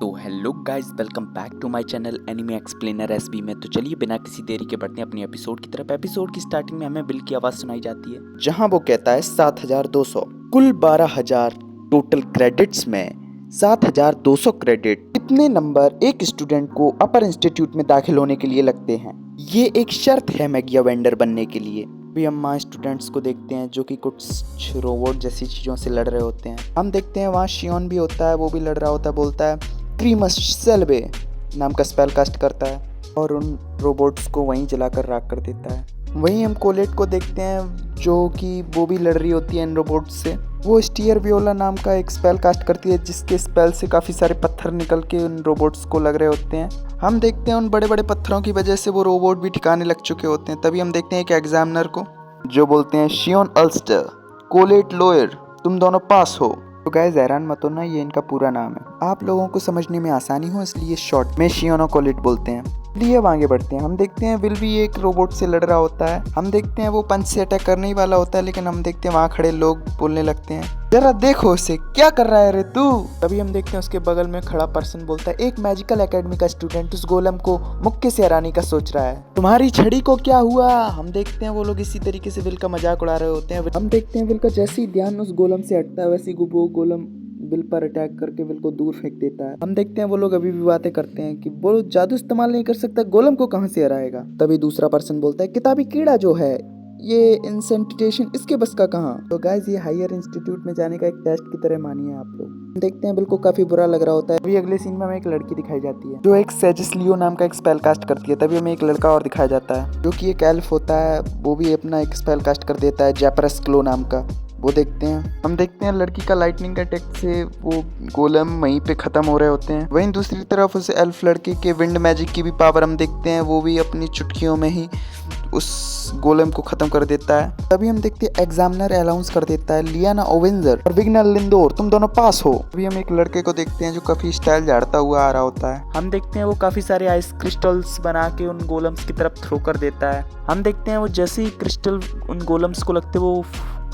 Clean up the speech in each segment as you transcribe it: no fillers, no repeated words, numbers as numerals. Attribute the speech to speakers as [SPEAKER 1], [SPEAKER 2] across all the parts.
[SPEAKER 1] तो hello guys, welcome back to my channel anime explainer SB में। तो चलिए बिना किसी देरी के बढ़ते हैं अपनी एपिसोड की तरफ। एपिसोड की स्टार्टिंग में हमें बिल की आवाज़ सुनाई जाती है, जहां वो कहता है 7200 कुल 12000 टोटल क्रेडिट्स में 7200 क्रेडिट। इतने नंबर एक स्टूडेंट को अपर इंस्टीट्यूट में दाखिल होने के लिए लगते हैं। ये एक शर्त है मैगिया वेंडर बनने के लिए। भी हम वहाँ स्टूडेंट्स को देखते हैं जो कि कुछ रोबोट जैसी चीज़ों से लड़ रहे होते हैं। हम देखते हैं वहाँ शियोन भी होता है, वो भी लड़ रहा होता है। बोलता है क्रीमस सेल्वे नाम का स्पेल कास्ट करता है और उन रोबोट्स को वहीं जलाकर राख कर देता है। वहीं हम कोलेट को देखते हैं जो कि वो भी लड़ रही होती है इन रोबोट्स से। वो स्टीयर वियोला नाम का एक स्पेल कास्ट करती है जिसके स्पेल से काफ़ी सारे पत्थर निकल के उन रोबोट्स को लग रहे होते हैं। हम देखते हैं उन बड़े बड़े पत्थरों की वजह से वो रोबोट भी ठिकाने लग चुके होते हैं। तभी हम देखते हैं एक एग्जामिनर को जो बोलते हैं शियोन अल्स्टर, कोलेट लोयर, तुम दोनों पास हो। तो गाइस हैरान मत होना, ये इनका पूरा नाम है। आप लोगों को समझने में आसानी हो इसलिए शॉर्ट में शियोन और कोलेट बोलते हैं। चलिए अब आगे बढ़ते हैं। हम देखते हैं विल भी एक रोबोट से लड़ रहा होता है। हम देखते हैं वो पंच से अटैक करने ही वाला होता है, लेकिन हम देखते हैं वहाँ खड़े लोग बोलने लगते हैं जरा देखो उसे क्या कर रहा है रे तू। तभी हम देखते हैं उसके बगल में खड़ा पर्सन बोलता है एक मैजिकल एकेडमी का स्टूडेंट उस गोलम को मुक्के से हराने का सोच रहा है, तुम्हारी छड़ी को क्या हुआ। हम देखते हैं वो लोग इसी तरीके से विल का मजाक उड़ा रहे होते हैं। हम देखते हैं विल का जैसे ही ध्यान उस गोलम से हटता है वैसे ही वो गोलम विल पर अटैक करके विल को दूर फेंक देता है। हम देखते हैं वो लोग अभी भी बातें करते हैं कि वो जादू इस्तेमाल नहीं कर सकता, गोलम को कहां से हराएगा। तभी दूसरा पर्सन बोलता है किताबी कीड़ा जो है ये इंसेंटिटेशन इसके बस का कहाँ। तो गाइस ये हायर इंस्टीट्यूट में जाने का एक टेस्ट की तरह मानिए आप लोग। देखते हैं बिल को काफी बुरा लग रहा होता है। अभी अगले सीन में हमें एक लड़की दिखाई जाती है जो एक सेजिस लियो नाम का एक स्पेल कास्ट करती है। तभी हमें एक लड़का और दिखाया जाता है जो कि एक एल्फ होता है, वो भी अपना एक स्पेल कास्ट कर देता है जैपरस क्लो नाम का। वो देखते हैं। हम देखते हैं लड़की का लाइटनिंग अटैक से वो गोलम वहीं पे खत्म हो रहे होते हैं। वहीं दूसरी तरफ उस एल्फ लड़के के विंड मैजिक की भी पावर हम देखते हैं, वो भी अपनी चुटकियों में ही उस गोलम को खत्म कर देता है। तभी हम देखते हैं एग्जामिनर अनाउंस कर देता है लियाना ओवेंजर और विग्नल लिंदोर तुम दोनों पास हो। अभी हम एक लड़के को देखते हैं जो काफी स्टाइल झाड़ता हुआ आ रहा होता है। हम देखते हैं वो काफी सारे आइस क्रिस्टल्स बना के उन गोलम्स की तरफ थ्रो कर देता है। हम देखते हैं वो जैसे ही क्रिस्टल उन गोलम्स को लगते वो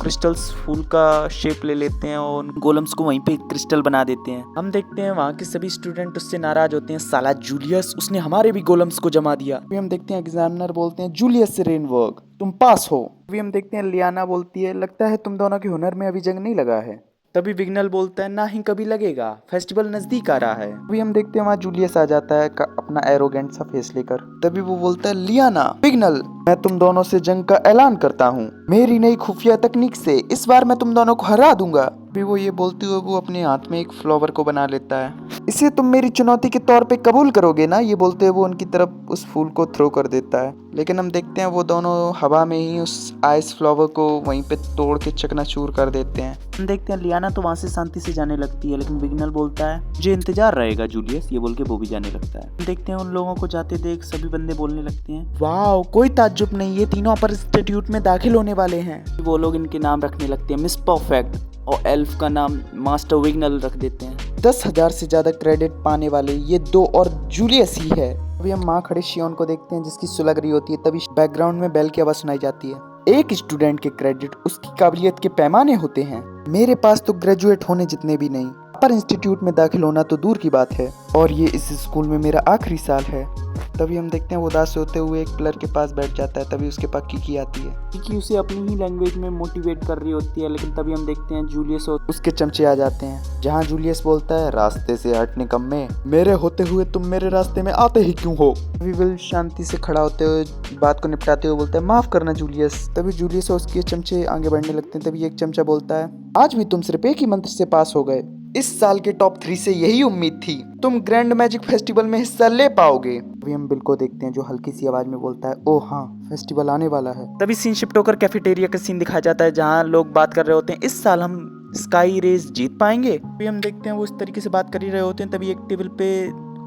[SPEAKER 1] क्रिस्टल्स फूल का शेप ले लेते हैं और गोलम्स को वहीं पे क्रिस्टल बना देते हैं। हम देखते हैं वहाँ के सभी स्टूडेंट उससे नाराज होते हैं, साला जूलियस उसने हमारे भी गोलम्स को जमा दिया। अभी हम देखते हैं एग्जामिनर बोलते हैं जूलियस रेनवर्क तुम पास हो। अभी हम देखते हैं लियाना बोलती है लगता है तुम दोनों के हुनर में अभी जंग नहीं लगा है। तभी विग्नल बोलता है ना ही कभी लगेगा, फेस्टिवल नजदीक आ रहा है। अभी हम देखते हैं वहाँ जूलियस आ जाता है अपना एरोगेंट सा फेस लेकर। तभी वो बोलता है लियाना विग्नल मैं तुम दोनों से जंग का ऐलान करता हूँ, मेरी नई खुफिया तकनीक से इस बार मैं तुम दोनों को हरा दूंगा। अभी वो ये बोलते हुए वो अपने हाथ में एक फ्लावर को बना लेता है। इसे तुम मेरी चुनौती के तौर पे कबूल करोगे ना, ये बोलते हुए वो उनकी तरफ उस फूल को थ्रो कर देता है। लेकिन हम देखते हैं वो दोनों हवा में ही उस आइस फ्लावर को वहीं पे तोड़ के चकनाचूर कर देते हैं। हम देखते हैं लियाना तो वहाँ से शांति से जाने लगती है, लेकिन विग्नल बोलता है मुझे इंतजार रहेगा जूलियस, ये बोल के वो भी जाने लगता है। हम देखते हैं उन लोगों को जाते देख सभी बंदे बोलने लगते हैं वाह कोई ताज्जुब नहीं, ये तीनों अपर इंस्टीट्यूट में दाखिल होने वाले हैं। वो लोग इनके नाम रखने लगते हैं मिस परफेक्ट और एल्फ का नाम मास्टर विग्नल रख देते हैं। 10,000 से ज्यादा क्रेडिट पाने वाले ये दो और जूलियस ही है। अभी हम माँ खड़े शियोन को देखते हैं जिसकी सुलग रही होती है। तभी बैकग्राउंड में बेल की आवाज सुनाई जाती है। एक स्टूडेंट के क्रेडिट उसकी काबिलियत के पैमाने होते हैं, मेरे पास तो ग्रेजुएट होने जितने भी नहीं, अपर इंस्टीट्यूट में दाखिल होना तो दूर की बात है और ये इस स्कूल में मेरा आखिरी साल है। तभी हम देखते हैं वो उदास होते हुए एक पिलर के पास बैठ जाता है। तभी उसके पास किकी आती है। किकी उसे अपनी ही लैंग्वेज में मोटिवेट कर रही होती है, लेकिन तभी हम देखते हैं जूलियस और उसके चमचे आ जाते हैं, जहाँ जूलियस बोलता है रास्ते से हटने कम्मे, मेरे होते हुए तुम मेरे रास्ते में आते ही क्यों हो। तभी विल शांति से खड़ा होते हुए बात को निपटाते हुए बोलता है माफ करना जूलियस। तभी जूलियस और उसके चमचे आगे बढ़ने लगते हैं। तभी एक चमचा बोलता है आज भी तुम सिर्फ एक ही मंत्र से पास हो गए, इस साल के टॉप 3 से यही उम्मीद थी, तुम ग्रैंड मैजिक फेस्टिवल में हिस्सा ले पाओगे। अभी हम बिल को देखते हैं जो हल्की सी आवाज में बोलता है ओह हाँ फेस्टिवल आने वाला है। तभी सीन शिफ्ट होकर कैफेटेरिया का सीन दिखाया जाता है जहाँ लोग बात कर रहे होते हैं इस साल हम स्काई रेस जीत पाएंगे। अभी हम देखते हैं वो इस तरीके से बात कर ही रहे होते हैं। तभी एक टेबल पे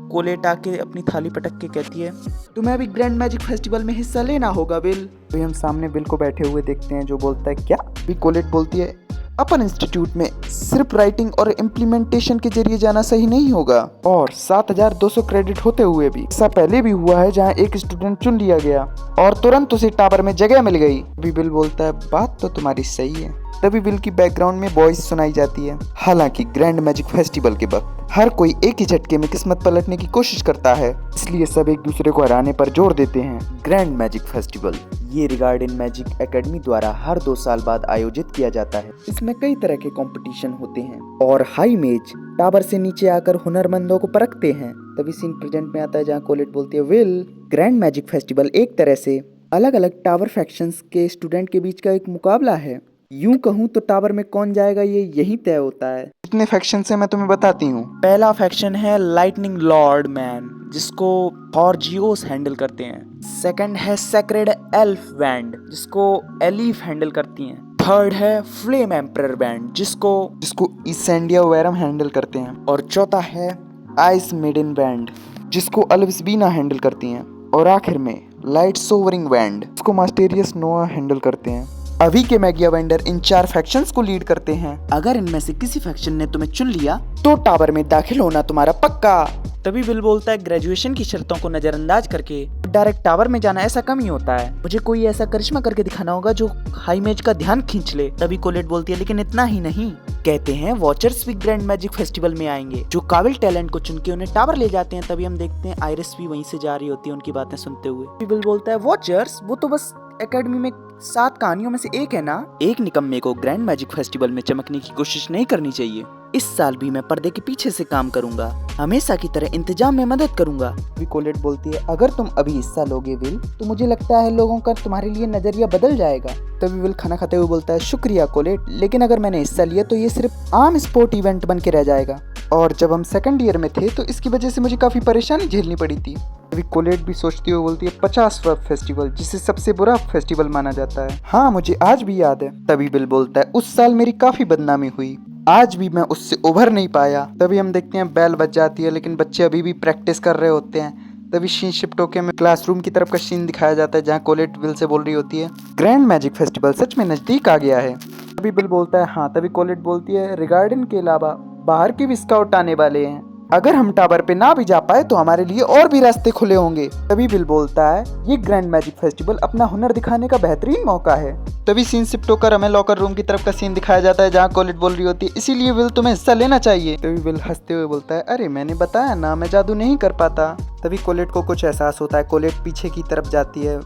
[SPEAKER 1] कोलेट आके अपनी थाली पटक के कहती है तुम्हें अभी ग्रैंड मैजिक फेस्टिवल में हिस्सा लेना होगा बिल। अभी हम सामने बिल को बैठे हुए देखते हैं जो बोलता है क्या। अभी कोलेट बोलती है अपन इंस्टीट्यूट में सिर्फ राइटिंग और इम्प्लीमेंटेशन के जरिए जाना सही नहीं होगा और 7200 क्रेडिट होते हुए भी ऐसा पहले भी हुआ है जहां एक स्टूडेंट चुन लिया गया और तुरंत उसे टावर में जगह मिल गई। अभी बिल बोलता है बात तो तुम्हारी सही है, तभी विल की बैकग्राउंड में वॉइस सुनाई जाती है। हालांकि ग्रैंड मैजिक फेस्टिवल के वक्त हर कोई एक ही झटके में किस्मत पलटने की कोशिश करता है, इसलिए सब एक दूसरे को हराने पर जोर देते हैं। ग्रैंड मैजिक फेस्टिवल ये रिगार्डन मैजिक एकेडमी द्वारा हर 2 साल बाद आयोजित किया जाता है। इसमें कई तरह के कंपटीशन होते हैं और हाई मेज टावर से नीचे आकर हुनरमंदों को परखते हैं। तभी सीन प्रेजेंट में आता है जहाँ कोलेट बोलती है, विल, ग्रैंड मैजिक फेस्टिवल एक तरह से अलग अलग टावर फैक्शंस के स्टूडेंट के बीच का एक मुकाबला है। यूं कहूं तो टावर में कौन जाएगा ये यही तय होता है। कितने फैक्शन से मैं तुम्हें बताती हूँ। पहला फैक्शन है लाइटनिंग लॉर्ड मैन, जिसको हॉर्जियोस हैंडल करते हैं। सेकंड है सेक्रेड एल्फ बैंड, जिसको एलिफ हैंडल करती हैं। थर्ड है फ्लेम एम्परर बैंड, जिसको इसेंडिया वैरम हैंडल करते हैं। और चौथा है आइस मेडन बैंड, जिसको अल्विसबीना हैंडल करती हैं। और आखिर में लाइट सोवरिंग बैंड, जिसको मास्टेरियस नोआ हैंडल करते हैं। अभी के मैगिया वेंडर इन 4 फैक्शंस को लीड करते हैं। अगर इनमें से किसी फैक्शन ने तुम्हें चुन लिया तो टावर में दाखिल होना तुम्हारा पक्का। तभी विल बोलता है, ग्रेजुएशन की शर्तों को नजरअंदाज करके डायरेक्ट टावर में जाना ऐसा कम ही होता है। मुझे कोई ऐसा करिश्मा करके दिखाना होगा जो हाई मेज का ध्यान खींच ले। तभी कोलेट बोलती है, लेकिन इतना ही नहीं, कहते हैं वॉचर्स भी ग्रैंड मैजिक फेस्टिवल में आएंगे, जो काबिल टैलेंट को चुन के उन्हें टावर ले जाते हैं। तभी हम देखते हैं आयरिस भी वहीं से जा रही होती है उनकी बातें सुनते हुए। विल बोलता है, वॉचर्स वो तो बस एकेडमी में 7 कहानियों में से एक है ना। एक निकम्मे को ग्रैंड मैजिक फेस्टिवल में चमकने की कोशिश नहीं करनी चाहिए। इस साल भी मैं पर्दे के पीछे से काम करूंगा, हमेशा की तरह इंतजाम में मदद करूंगा। कोलेट बोलती है, अगर तुम अभी हिस्सा लोगे विल, तो मुझे लगता है लोगों का तुम्हारे लिए नजरिया बदल जाएगा। तभी विल खाना खाते हुए बोलता है, शुक्रिया कोलेट, लेकिन अगर मैंने हिस्सा लिया तो ये सिर्फ आम स्पोर्ट इवेंट बन के रह जाएगा। और जब हम सेकंड ईयर में थे तो इसकी वजह से मुझे काफी परेशानी झेलनी पड़ी थी। तभी कोलेट भी सोचती हुई बोलती है, 50वां फेस्टिवल, जिसे सबसे बुरा फेस्टिवल माना जाता है। हाँ, मुझे आज भी याद है। तभी बिल बोलता है, उस साल मेरी काफी बदनामी हुई, आज भी मैं उससे उभर नहीं पाया। तभी हम देखते हैं बेल बज जाती है, लेकिन बच्चे अभी भी प्रैक्टिस कर रहे होते हैं। तभी सीन शिफ्ट होकर में क्लासरूम की तरफ का सीन दिखाया जाता है, जहाँ कोलेट बिल से बोल रही होती है, ग्रैंड मैजिक फेस्टिवल सच में नजदीक आ गया है। तभी बिल बोलता है, हाँ। तभी कोलेट बोलती है, रिगार्डन के अलावा बाहर के भी स्काउट आने वाले हैं, अगर हम टावर पे ना भी जा पाए तो हमारे लिए और भी रास्ते खुले होंगे। तभी बिल बोलता है, ये ग्रैंड मैजिक फेस्टिवल अपना हुनर दिखाने का बेहतरीन मौका है। तभी सीन शिफ्ट होकर हमें लॉकर रूम की तरफ का सीन दिखाया जाता है, जहाँ कोलेट बोल रही होती है, इसीलिए विल तुम्हें हिस्सा लेना चाहिए। तभी विल हंसते हुए बोलता है, अरे मैंने बताया ना, मैं जादू नहीं कर पाता। तभी कोलेट को कुछ एहसास होता है। कोलेट पीछे की तरफ जाती है,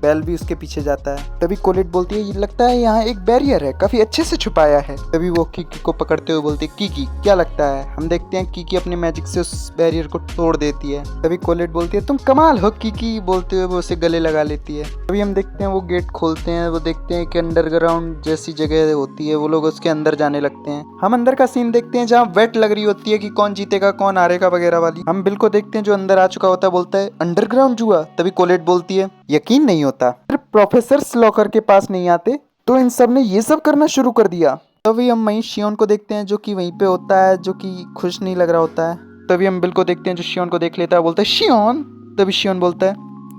[SPEAKER 1] बेल भी उसके पीछे जाता है। तभी कोलेट बोलती है, ये लगता है यहाँ एक बैरियर है, काफी अच्छे से छुपाया है। तभी वो कीकी को पकड़ते हुए बोलती है, कीकी क्या लगता है? हम देखते हैं कीकी अपने मैजिक से उस बैरियर को तोड़ देती है। तभी कोलेट बोलती है, तुम कमाल हो कीकी, बोलते हुए वो उसे गले लगा लेती है। तभी हम देखते हैं वो गेट खोलते हैं, वो देखते हैं कि अंडरग्राउंड जैसी जगह होती है, वो लोग उसके अंदर जाने लगते हैं। हम अंदर का सीन देखते हैं जहाँ वेट लग रही होती है कि कौन जीतेगा कौन हारेगा वगैरह वाली। हम बिल को देखते हैं जो अंदर आ चुका होता है, बोलता है, अंडरग्राउंड जुआ। तभी कोलेट बोलती है, यकीन नहीं होता, सिर्फ प्रोफेसर लॉकर के पास नहीं आते तो इन सब ने ये सब करना शुरू कर दिया। तभी हम वहीं शियोन को देखते हैं जो कि वहीं पे होता है, जो कि खुश नहीं लग रहा होता है। तभी हम बिल को देखते हैं जो शियोन को देख लेता है, बोलता है, शियोन। तभी शियोन बोलता है,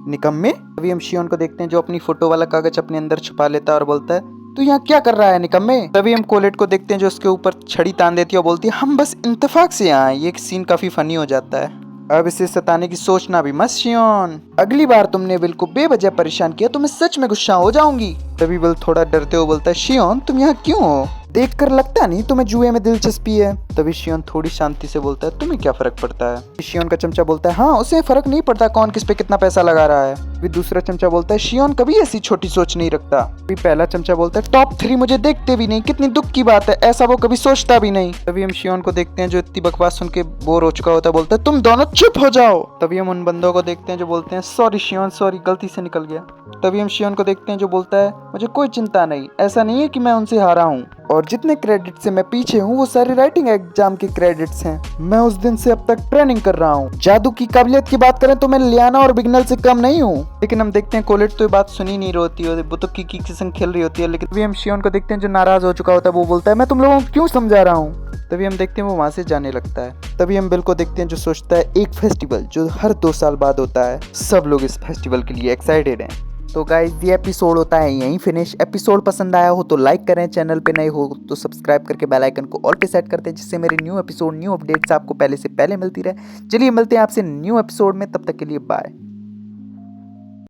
[SPEAKER 1] निकम्मे। तभी हम शियोन को देखते हैं जो अपनी फोटो वाला कागज अपने अंदर छुपा लेता है और बोलता है, तू यहाँ क्या कर रहा है निकम्मे। तभी हम कोलेट को देखते हैं जो उसके ऊपर छड़ी तान देती है और बोलती है, हम बस इत्तेफाक से यहाँ आए। ये सीन काफी फनी हो जाता है। अब इसे सताने की सोचना भी मत शियोन, अगली बार तुमने बिल को बेवजह परेशान किया तो मैं सच में गुस्सा हो जाऊंगी। तभी बिल थोड़ा डरते हुए बोलता है, शियोन तुम यहाँ क्यों हो? देखकर लगता नहीं तुम्हें जुए में दिलचस्पी है। तभी शियोन थोड़ी शांति से बोलता है, तुम्हें क्या फर्क पड़ता है? शियोन का चमचा बोलता है, हाँ उसे फर्क नहीं पड़ता कौन किस पे कितना पैसा लगा रहा है। फिर दूसरा चमचा बोलता है, शियोन कभी ऐसी छोटी सोच नहीं रखता। फिर पहला चमचा बोलता है, टॉप 3 मुझे देखते भी नहीं, कितनी दुख की बात है, ऐसा वो कभी सोचता भी नहीं। तभी हम शियोन को देखते हैं जो इतनी बकवास सुन के बोर हो चुका होता है, बोलता है, तुम दोनों चुप हो जाओ। तभी हम उन बंदों को देखते हैं जो बोलते हैं, सॉरी शियोन सॉरी, गलती से निकल गया। तभी हम शियोन को देखते हैं जो बोलता है, मुझे कोई चिंता नहीं, ऐसा नहीं है कि मैं उनसे हारा हूँ, और जितने क्रेडिट से मैं पीछे हूँ वो सारे राइटिंग एग्जाम के क्रेडिट्स हैं। मैं उस दिन से अब तक ट्रेनिंग कर रहा हूँ। जादू की काबिलियत की बात करें तो मैं लियाना और बिगनल से कम नहीं हूँ। लेकिन हम देखते हैं कोलेट तो ये बात सुनी नहीं रही होती है, वो तो कीकी के संग खेल रही होती है। लेकिन अभी हम शियोन को देखते हैं जो नाराज हो चुका होता है, वो बोलता है, मैं तुम लोगों को क्यों समझा रहा हूँ। तभी हम देखते हैं वो वहां से जाने लगता है। तभी हम बिल को देखते हैं जो सोचता है, एक फेस्टिवल जो हर 2 साल बाद होता है, सब लोग इस फेस्टिवल के लिए एक्साइटेड हैं। तो गाइस ये एपिसोड होता है यहीं फिनिश। एपिसोड पसंद आया हो तो लाइक करें, चैनल पे नए हो तो सब्सक्राइब करके बेल आइकन को ऑल पे सेट करते हैं, जिससे मेरे न्यू एपिसोड न्यू अपडेट्स आपको पहले से पहले मिलती रहे। चलिए मिलते हैं आपसे न्यू एपिसोड में, तब तक के लिए बाय।